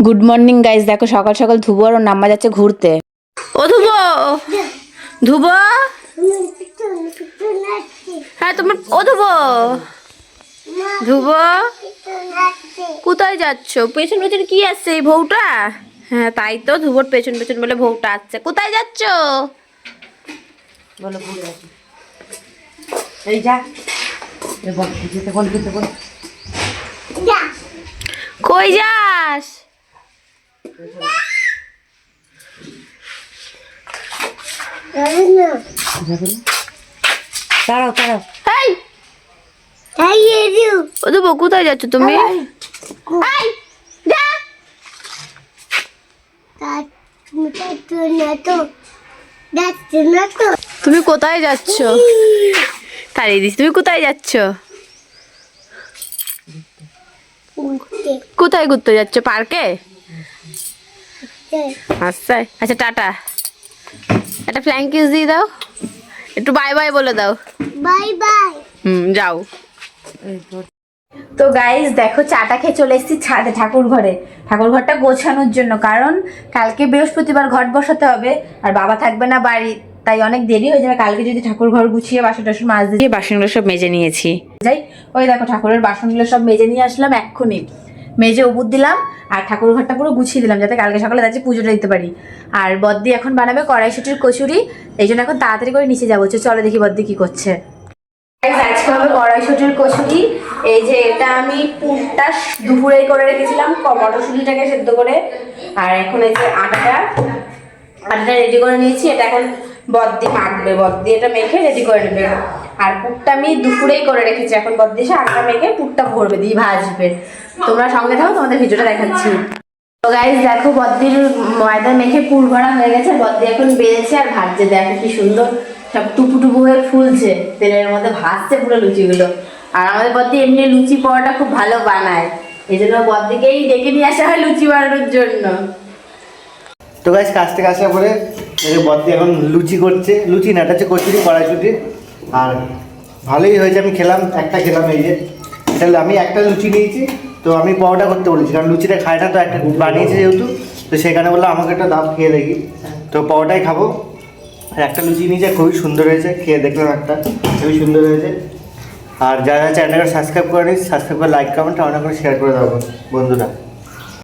Good morning guys, দেখো সকাল সকাল ধ্রুব আর ওর নাম্মা যাচ্ছে ঘুরতে। ও ধ্রুব, ধ্রুব, হ্যাঁ তোমার ও ধ্রুব, ধ্রুব কোথায় যাচ্ছ? পেছন পেছন কি আসছে এই বউটা? হ্যাঁ তাই তো, ধ্রুবর পেছন পেছন বলে বউটা আসছে। কোথায় যাচ্ছ? বলো ঘুরে আসি। এই যা যেতে বল কই যাস? দাঁড়াও ও ধ্রুব কোথায় যাচ্ছ তুমি? তুমি কোথায় যাচ্ছ? তাড়িয়ে দিস। তুমি কোথায় যাচ্ছ? কোথায় ঘুরতে যাচ্ছ? পার্কে? আচ্ছা আচ্ছা, টাটা। একটা ফ্ল্যাং কিস দিয়ে দাও, একটু বাই বাই বলে দাও। Bye bye. যাও। তো গাইস দেখো, চাটা খেয়ে চলে এসেছি ছাদে ঠাকুর ঘরে, ঠাকুর ঘরটা গোছানোর জন্য। কারণ কালকে বৃহস্পতিবার ঘট বসাতে হবে আর বাবা থাকবে না বাড়ি, তাই অনেক দেরি হয়ে যাবে। কালকে যদি ঠাকুর ঘর গুছিয়ে বাসন টাসন মাছ দিয়ে বাসনগুলো সব মেজে নিয়েছি। যাই, ওই দেখো ঠাকুরের বাসনগুলো সব মেজে নিয়ে আসলাম এক্ষুনি। মেজে উবুর দিলাম আর ঠাকুর ঘরটা পুরো গুছিয়ে দিলাম, যাতে কালকে সকালে যাচ্ছি পুজোটা দিতে পারি। আর বদ্দি এখন বানাবে কড়াইশুটির কচুরি, এই জন্য এখন তাড়াতাড়ি করে নিচে যাবো। চলো দেখি বদ্দি কি করছে। আজকে হবে কড়াইশুটির কচুরি। এই যে এটা আমি পুরটা দুপুরে করে রেখেছিলাম, মটরশুঁটিটাকে সেদ্ধ করে। আর এখন এই যে আটাটা রেডি করে নিয়েছি, এটা এখন বদ্দি মাখবে। বদ্দি এটা মেখে রেডি করে নেবে। আর পুরটা আমি দুপুরেই করে রেখেছি, এখন বদ্দি এসে আটা মেখে পুরটা ভরবে দিয়ে ভাজবে। তোমরা সঙ্গে থাকো, তোমাদের ভিডিওটা দেখাচ্ছি। তো গাইস দেখো, বদ্দির ময়দা মেখে পুর ভরা হয়ে গেছে। বদ্দি এখন বেলছে আর ভাজছে, দেখো কি সুন্দর সব টুপু টুপু হয়ে ফুলছে, তেলের মধ্যে ভাজছে পুরো লুচিগুলো। আর আমাদের বদ্দি এমনি লুচি পরোটা খুব ভালো বানায়, এই জন্য বদ্দিকেই ডেকে নিয়ে আসা হয় লুচি বানানোর জন্য। তো গাইস কাছ থেকে আসার পরে বদ্দি এখন লুচি করছে, লুচি না, এটা হচ্ছে কচুরি কড়াইশুটি। আর ভালোই হয়েছে, আমি খেলাম, একটা খেলাম। এই যে এটা আমি একটা লুচি নিয়েছি, তো আমি পরোটা করতে বলেছি, কারণ লুচিটা খায় না, তো একটা বানিয়েছে যেহেতু, তো সেখানে বললাম আমাকে একটা দাম খেয়ে দেখি। তো পরোটাই খাবো। আর একটা লুচি নিয়েছে, খুবই সুন্দর হয়েছে, খেয়ে দেখলাম একটা, খুবই সুন্দর হয়েছে। আর যারা চ্যানেলটা সাবস্ক্রাইব করে নিস, সাবস্ক্রাইব করে লাইক কমেন্ট অনেক করে শেয়ার করে দেবো বন্ধুরা।